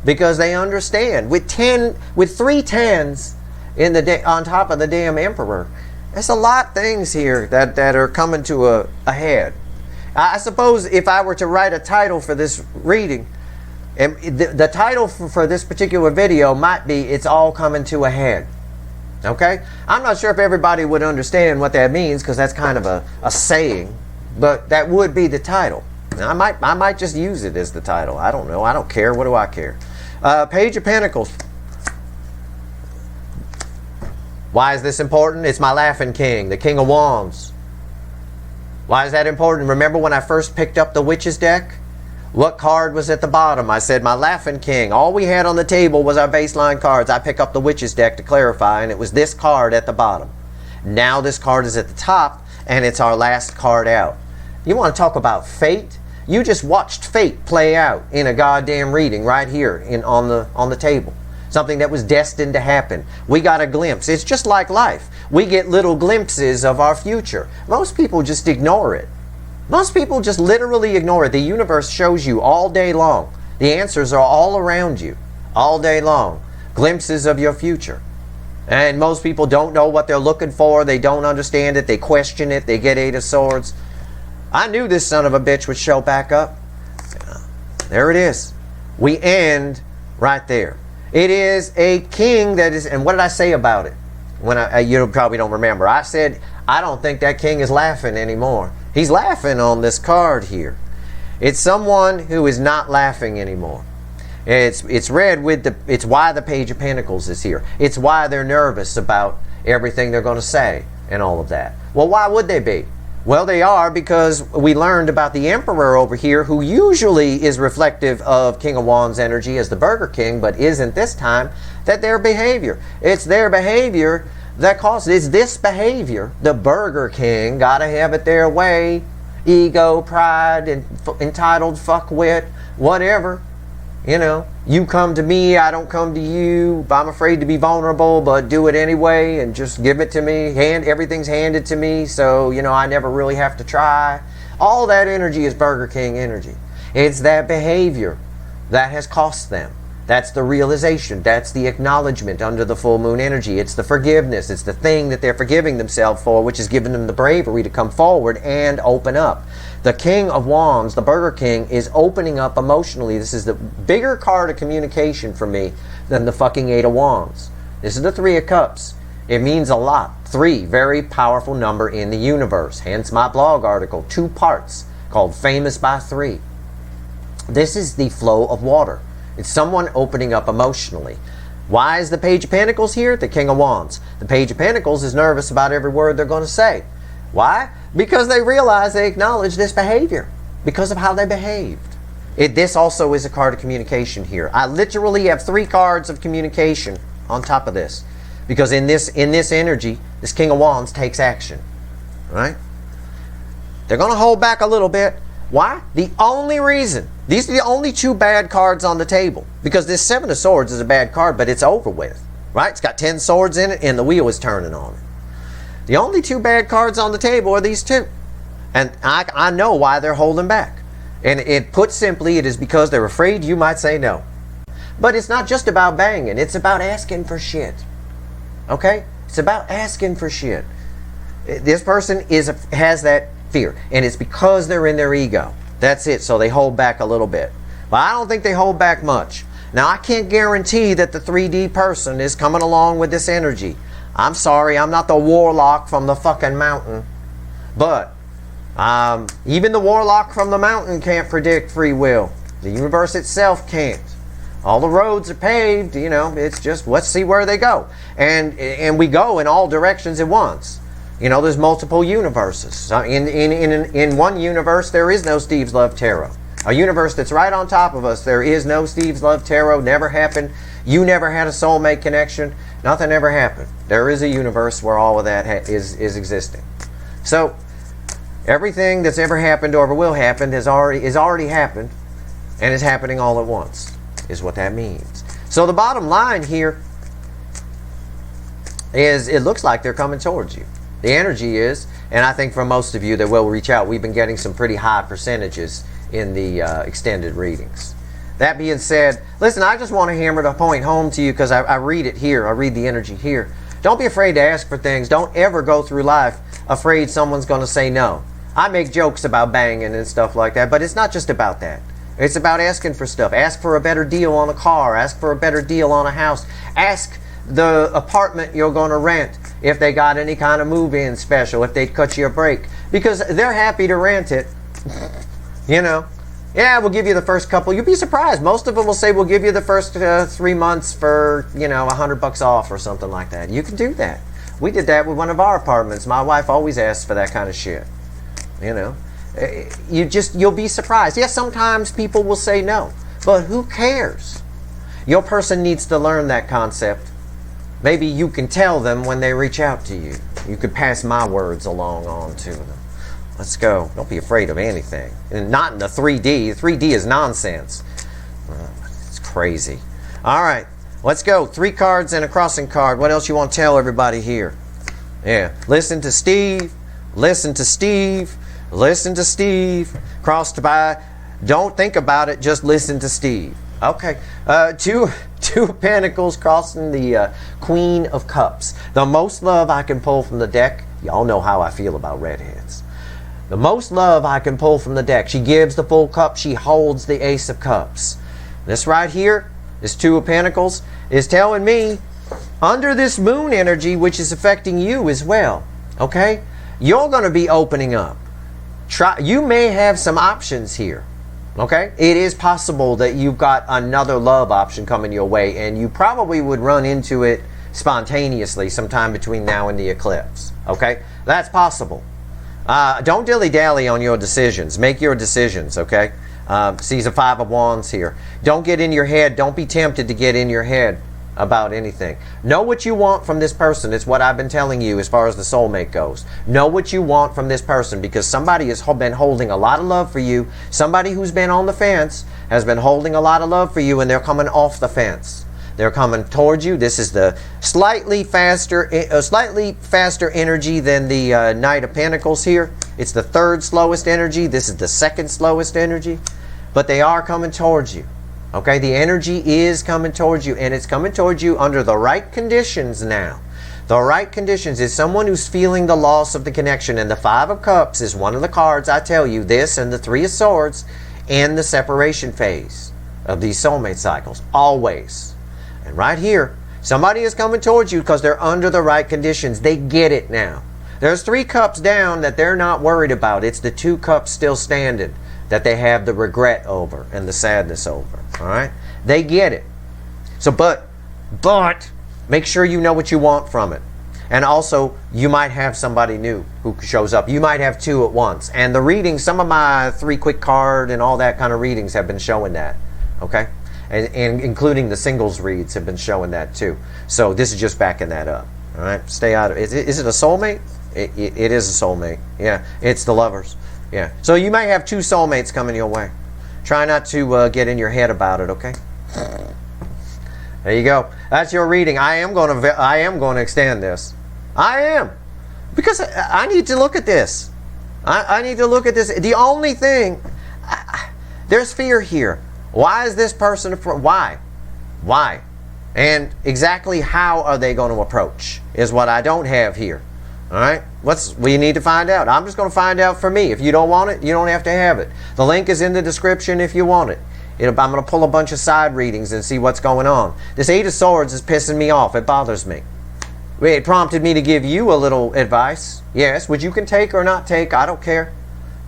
Because they understand. With 3 tens on top of the damn emperor, there's a lot of things here that are coming to a head. I suppose if I were to write a title for this reading, and the title for this particular video might be, It's All Coming to a Head. Okay? I'm not sure if everybody would understand what that means, because that's kind of a saying, but that would be the title. And I might just use it as the title. I don't know. I don't care. What do I care? Page of Pentacles. Why is this important? It's my laughing king, the King of Wands. Why is that important? Remember when I first picked up the Witch's deck? What card was at the bottom? I said my laughing king. All we had on the table was our baseline cards. I pick up the Witch's deck to clarify, and it was this card at the bottom. Now this card is at the top, and it's our last card out. You want to talk about fate? You just watched fate play out in a goddamn reading right here on the table. Something that was destined to happen. We got a glimpse. It's just like life. We get little glimpses of our future. Most people just ignore it. Most people just literally ignore it. The universe shows you all day long. The answers are all around you all day long. Glimpses of your future. And most people don't know what they're looking for. They don't understand it. They question it. They get 8 of Swords. I knew this son of a bitch would show back up. There it is. We end right there. It is a king that is, and what did I say about it? When you probably don't remember. I said, I don't think that king is laughing anymore. He's laughing on this card here. It's someone who is not laughing anymore. It's red with the, it's why the Page of Pentacles is here. It's why they're nervous about everything they're going to say and all of that. Well, why would they be? Well, they are because we learned about the Emperor over here, who usually is reflective of King of Wands energy as the Burger King, but isn't this time, that their behavior. It's their behavior that causes it. It's this behavior. The Burger King gotta have it their way. Ego, pride, and entitled fuckwit, whatever. You know, you come to me, I don't come to you. I'm afraid to be vulnerable, but do it anyway and just give it to me. Everything's handed to me, so, you know, I never really have to try. All that energy is Burger King energy. It's that behavior that has cost them. That's the realization. That's the acknowledgement under the full moon energy. It's the forgiveness. It's the thing that they're forgiving themselves for, which is giving them the bravery to come forward and open up. The King of Wands, the Burger King, is opening up emotionally. This is the bigger card of communication for me than the fucking Eight of Wands. This is the Three of Cups. It means a lot. 3, very powerful number in the universe. Hence my blog article, 2 parts, called Famous by 3. This is the flow of water. It's someone opening up emotionally. Why is the Page of Pentacles here? The King of Wands. The Page of Pentacles is nervous about every word they're going to say. Why? Because they realize, they acknowledge this behavior because of how they behaved. This also is a card of communication here. I literally have 3 cards of communication on top of this, because in this energy, this King of Wands takes action. Right? They're going to hold back a little bit. Why? The only reason, these are the only 2 bad cards on the table, because this 7 of Swords is a bad card, but it's over with. Right? It's got 10 swords in it and the wheel is turning on it. The only 2 bad cards on the table are these 2. And I know why they're holding back. And it put simply, it is because they're afraid you might say no. But it's not just about banging. It's about asking for shit. Okay? It's about asking for shit. This person has that fear. And it's because they're in their ego. That's it. So they hold back a little bit. But I don't think they hold back much. Now, I can't guarantee that the 3D person is coming along with this energy. I'm sorry, I'm not the warlock from the fucking mountain. But even the warlock from the mountain can't predict free will. The universe itself can't. All the roads are paved, you know, it's just, let's see where they go. And we go in all directions at once. You know, there's multiple universes. In one universe, there is no Steve's Love Tarot. A universe that's right on top of us, there is no Steve's Love Tarot, never happened. You never had a soulmate connection. Nothing ever happened. There is a universe where all of that is existing. So, everything that's ever happened or ever will happen is already happened, and is happening all at once, is what that means. So the bottom line here is, it looks like they're coming towards you. The energy is, and I think for most of you that will reach out, we've been getting some pretty high percentages in the extended readings. That being said, listen, I just want to hammer the point home to you, because I read it here. I read the energy here. Don't be afraid to ask for things. Don't ever go through life afraid someone's going to say no. I make jokes about banging and stuff like that, but it's not just about that. It's about asking for stuff. Ask for a better deal on a car. Ask for a better deal on a house. Ask the apartment you're going to rent if they got any kind of move-in special, if they'd cut you a break, because they're happy to rent it. You know. Yeah, we'll give you the first couple. You'll be surprised. Most of them will say, we'll give you the first 3 months for, you know, $100 off or something like that. You can do that. We did that with one of our apartments. My wife always asks for that kind of shit. You know, you'll be surprised. Yes, sometimes people will say no, but who cares? Your person needs to learn that concept. Maybe you can tell them when they reach out to you. You could pass my words along on to them. Let's go. Don't be afraid of anything. And not in the 3D. 3D is nonsense. It's crazy. All right. Let's go. 3 cards and a crossing card. What else you want to tell everybody here? Yeah. Listen to Steve. Listen to Steve. Listen to Steve. Crossed by. Don't think about it. Just listen to Steve. Okay. Two Pentacles crossing the Queen of Cups. The most love I can pull from the deck. Y'all know how I feel about redheads. The most love I can pull from the deck. She gives the full cup. She holds the Ace of Cups. This right here, this 2 of Pentacles, is telling me, under this moon energy, which is affecting you as well, okay, you're going to be opening up. You may have some options here. Okay? It is possible that you've got another love option coming your way, and you probably would run into it spontaneously sometime between now and the eclipse. Okay? That's possible. Don't dilly-dally on your decisions. Make your decisions, okay? See the Five of Wands here. Don't get in your head. Don't be tempted to get in your head about anything. Know what you want from this person. It's what I've been telling you as far as the soulmate goes. Know what you want from this person, because somebody has been holding a lot of love for you. Somebody who's been on the fence has been holding a lot of love for you, and they're coming off the fence. They're coming towards you. This is the slightly faster energy than the Knight of Pentacles here. It's the third slowest energy. This is the second slowest energy. But they are coming towards you. Okay, the energy is coming towards you, and it's coming towards you under the right conditions now. The right conditions is someone who's feeling the loss of the connection, and the Five of Cups is one of the cards, I tell you, this and the Three of Swords in the separation phase of these soulmate cycles, always. And right here, somebody is coming towards you because they're under the right conditions. They get it now. There's 3 cups down that they're not worried about. It's the 2 cups still standing that they have the regret over and the sadness over. All right? They get it. So, but make sure you know what you want from it. And also, you might have somebody new who shows up. You might have 2 at once. And the readings, some of my 3 quick card and all that kind of readings have been showing that. Okay? And including the singles reads have been showing that too. So this is just backing that up. All right? Stay out of it. Is it a soulmate? It is a soulmate. Yeah. It's the lovers. Yeah. So you might have 2 soulmates coming your way. Try not to get in your head about it, okay? There you go. That's your reading. I am going to extend this. I am. Because I need to look at this. I need to look at this. The only thing, there's fear here. Why is this person, why? Why? And exactly how are they going to approach is what I don't have here. All right? We need to find out. I'm just going to find out for me. If you don't want it, you don't have to have it. The link is in the description if you want it. I'm going to pull a bunch of side readings and see what's going on. This 8 of Swords is pissing me off. It bothers me. It prompted me to give you a little advice. Yes, which you can take or not take. I don't care.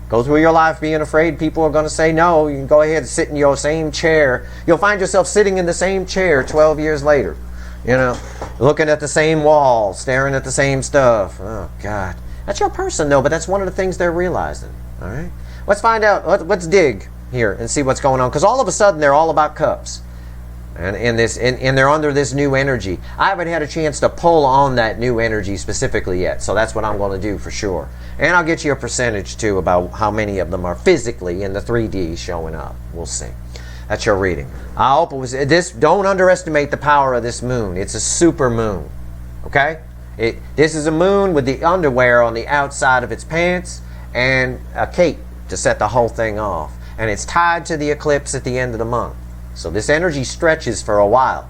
Go through your life being afraid people are going to say no. You can go ahead and sit in your same chair. You'll find yourself sitting in the same chair 12 years later. You know, looking at the same wall, staring at the same stuff. Oh, God. That's your person, though, but that's one of the things they're realizing. All right? Let's find out. Let's dig here and see what's going on. Because all of a sudden, they're all about cups. And they're under this new energy. I haven't had a chance to pull on that new energy specifically yet. So that's what I'm going to do for sure. And I'll get you a percentage, too, about how many of them are physically in the 3D showing up. We'll see. That's your reading. I hope it was this. Don't underestimate the power of this moon. It's a super moon. Okay? This is a moon with the underwear on the outside of its pants and a cape to set the whole thing off. And it's tied to the eclipse at the end of the month. So this energy stretches for a while.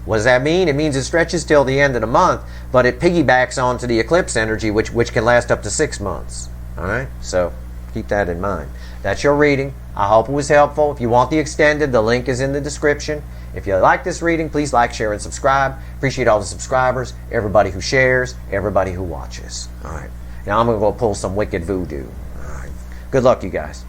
What does that mean? It means it stretches till the end of the month, but it piggybacks onto the eclipse energy, which can last up to 6 months. All right? So keep that in mind. That's your reading. I hope it was helpful. If you want the extended, the link is in the description. If you like this reading, please like, share, and subscribe. Appreciate all the subscribers, everybody who shares, everybody who watches. All right. Now I'm going to go pull some wicked voodoo. All right. Good luck, you guys.